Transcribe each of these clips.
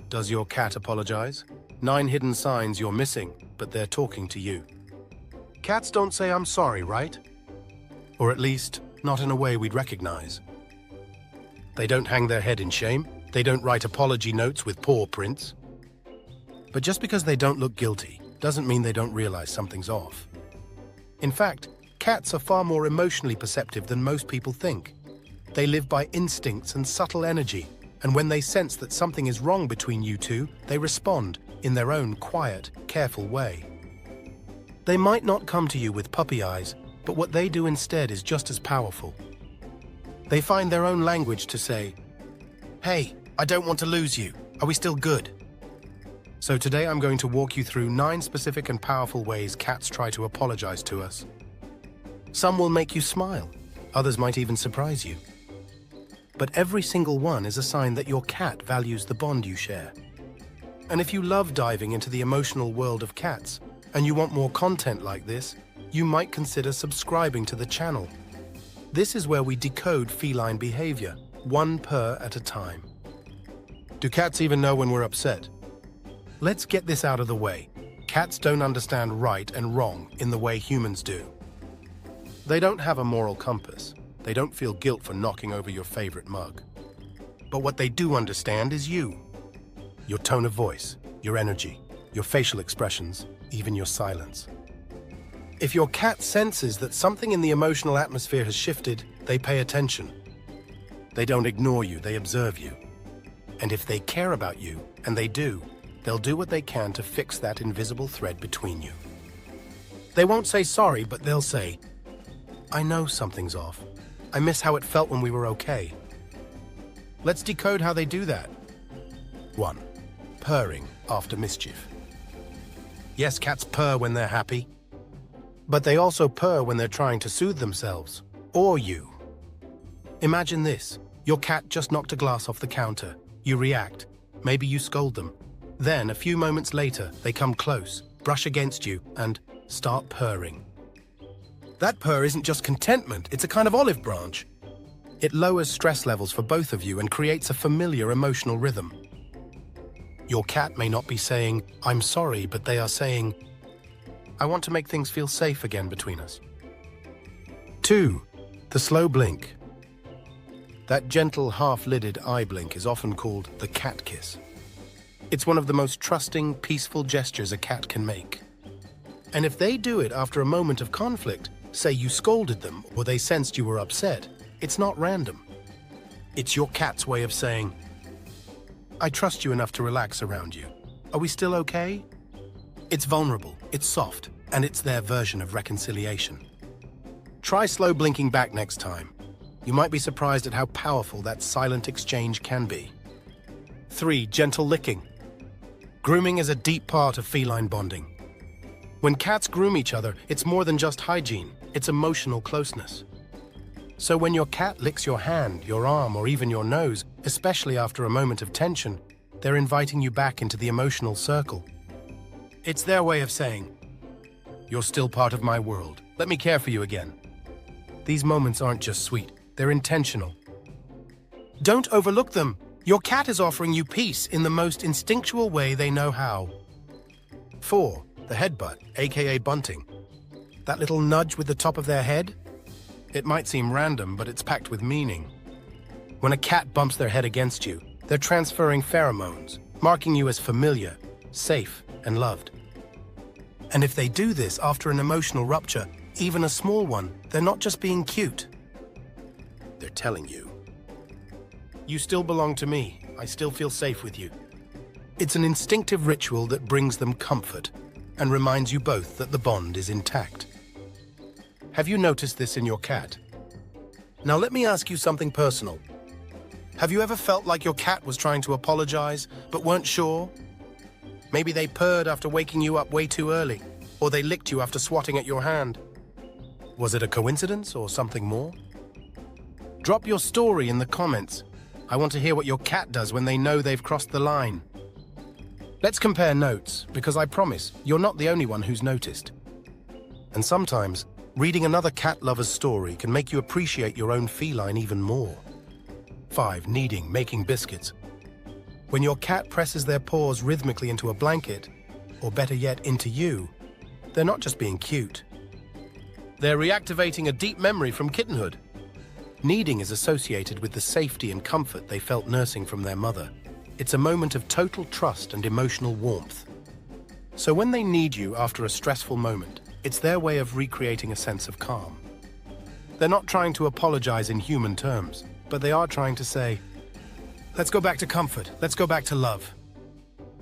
Does your cat apologize? 9 hidden signs you're missing, but they're talking to you. Cats don't say I'm sorry, right? Or at least, not in a way we'd recognize. They don't hang their head in shame. They don't write apology notes with paw prints. But just because they don't look guilty doesn't mean they don't realize something's off. In fact, cats are far more emotionally perceptive than most people think. They live by instincts and subtle energy, and when they sense that something is wrong between you two, they respond in their own quiet, careful way. They might not come to you with puppy eyes, but what they do instead is just as powerful. They find their own language to say, "Hey, I don't want to lose you. Are we still good?" So today I'm going to walk you through 9 specific and powerful ways cats try to apologize to us. Some will make you smile, others might even surprise you. But every single one is a sign that your cat values the bond you share. And if you love diving into the emotional world of cats, and you want more content like this, you might consider subscribing to the channel. This is where we decode feline behavior, one purr at a time. Do cats even know when we're upset? Let's get this out of the way. Cats don't understand right and wrong in the way humans do. They don't have a moral compass. They don't feel guilt for knocking over your favorite mug. But what they do understand is you. Your tone of voice, your energy, your facial expressions, even your silence. If your cat senses that something in the emotional atmosphere has shifted, they pay attention. They don't ignore you, they observe you. And if they care about you, and they do, they'll do what they can to fix that invisible thread between you. They won't say sorry, but they'll say, "I know something's off. I miss how it felt when we were okay." Let's decode how they do that. 1. Purring after mischief. Yes, cats purr when they're happy, but they also purr when they're trying to soothe themselves, or you. Imagine this. Your cat just knocked a glass off the counter. You react. Maybe you scold them. Then, a few moments later, they come close, brush against you, and start purring. That purr isn't just contentment, it's a kind of olive branch. It lowers stress levels for both of you and creates a familiar emotional rhythm. Your cat may not be saying, "I'm sorry," but they are saying, "I want to make things feel safe again between us." 2. The slow blink. That gentle, half-lidded eye blink is often called the cat kiss. It's one of the most trusting, peaceful gestures a cat can make. And if they do it after a moment of conflict, say you scolded them or they sensed you were upset, it's not random. It's your cat's way of saying, "I trust you enough to relax around you. Are we still okay?" It's vulnerable, it's soft, and it's their version of reconciliation. Try slow blinking back next time. You might be surprised at how powerful that silent exchange can be. 3. Gentle licking. Grooming is a deep part of feline bonding. When cats groom each other, it's more than just hygiene, it's emotional closeness. So when your cat licks your hand, your arm, or even your nose, especially after a moment of tension, they're inviting you back into the emotional circle. It's their way of saying, "You're still part of my world. Let me care for you again." These moments aren't just sweet, they're intentional. Don't overlook them. Your cat is offering you peace in the most instinctual way they know how. 4. The headbutt, aka bunting. That little nudge with the top of their head? It might seem random, but it's packed with meaning. When a cat bumps their head against you, they're transferring pheromones, marking you as familiar, safe, and loved. And if they do this after an emotional rupture, even a small one, they're not just being cute. They're telling you, "You still belong to me. I still feel safe with you." It's an instinctive ritual that brings them comfort and reminds you both that the bond is intact. Have you noticed this in your cat? Now let me ask you something personal. Have you ever felt like your cat was trying to apologize, but weren't sure? Maybe they purred after waking you up way too early, or they licked you after swatting at your hand. Was it a coincidence or something more? Drop your story in the comments. I want to hear what your cat does when they know they've crossed the line. Let's compare notes, because I promise you're not the only one who's noticed. And sometimes, reading another cat lover's story can make you appreciate your own feline even more. 5. Kneading, making biscuits. When your cat presses their paws rhythmically into a blanket, or better yet, into you, they're not just being cute. They're reactivating a deep memory from kittenhood. Kneading is associated with the safety and comfort they felt nursing from their mother. It's a moment of total trust and emotional warmth. So when they need you after a stressful moment, it's their way of recreating a sense of calm. They're not trying to apologize in human terms, but they are trying to say, let's go back to comfort, let's go back to love.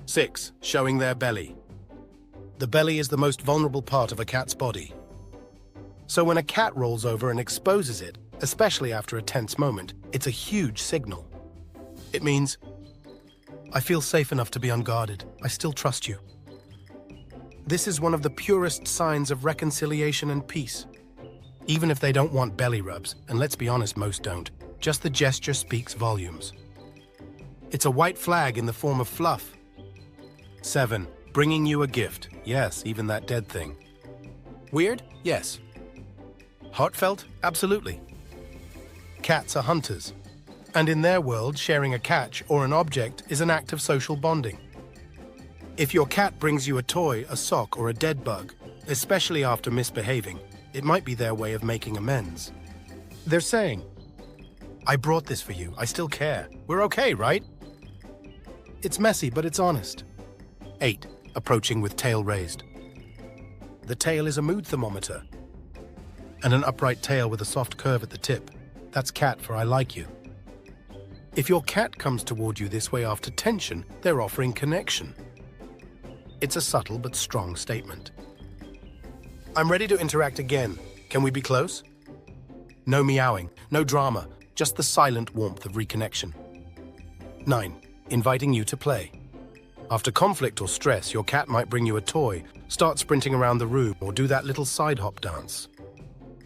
6. Showing their belly. The belly is the most vulnerable part of a cat's body. So when a cat rolls over and exposes it, especially after a tense moment, it's a huge signal. It means, I feel safe enough to be unguarded. I still trust you. This is one of the purest signs of reconciliation and peace. Even if they don't want belly rubs, and let's be honest, most don't, just the gesture speaks volumes. It's a white flag in the form of fluff. 7. Bringing you a gift. Yes, even that dead thing. Weird? Yes. Heartfelt? Absolutely. Cats are hunters, and in their world, sharing a catch or an object is an act of social bonding. If your cat brings you a toy, a sock, or a dead bug, especially after misbehaving, it might be their way of making amends. They're saying, I brought this for you, I still care. We're okay, right? It's messy, but it's honest. 8. Approaching with tail raised. The tail is a mood thermometer, and an upright tail with a soft curve at the tip. That's cat for I like you. If your cat comes toward you this way after tension, they're offering connection. It's a subtle but strong statement. I'm ready to interact again. Can we be close? No meowing, no drama, just the silent warmth of reconnection. 9. Inviting you to play. After conflict or stress, your cat might bring you a toy, start sprinting around the room, or do that little side hop dance.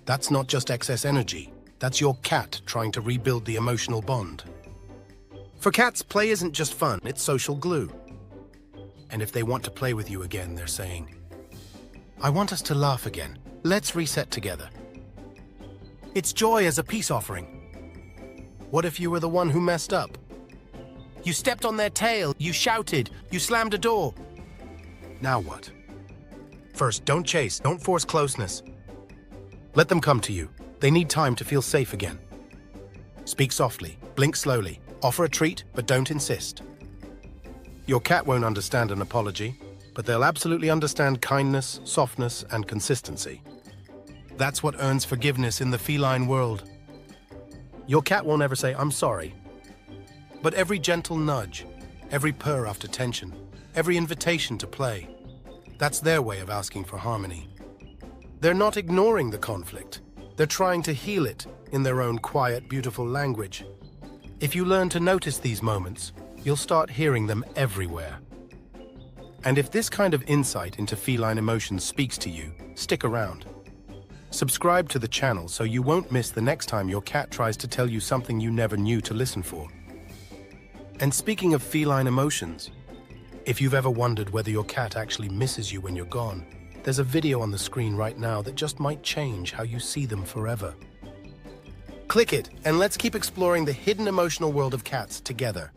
That's not just excess energy. That's your cat trying to rebuild the emotional bond. For cats, play isn't just fun, it's social glue. And if they want to play with you again, they're saying, I want us to laugh again. Let's reset together. It's joy as a peace offering. What if you were the one who messed up? You stepped on their tail, you shouted, you slammed a door. Now what? First, don't chase, don't force closeness. Let them come to you. They need time to feel safe again. Speak softly, blink slowly, offer a treat, but don't insist. Your cat won't understand an apology, but they'll absolutely understand kindness, softness, and consistency. That's what earns forgiveness in the feline world. Your cat won't ever say, I'm sorry. But every gentle nudge, every purr after tension, every invitation to play, that's their way of asking for harmony. They're not ignoring the conflict. They're trying to heal it in their own quiet, beautiful language. If you learn to notice these moments, you'll start hearing them everywhere. And if this kind of insight into feline emotions speaks to you, stick around. Subscribe to the channel so you won't miss the next time your cat tries to tell you something you never knew to listen for. And speaking of feline emotions, if you've ever wondered whether your cat actually misses you when you're gone, there's a video on the screen right now that just might change how you see them forever. Click it, and let's keep exploring the hidden emotional world of cats together.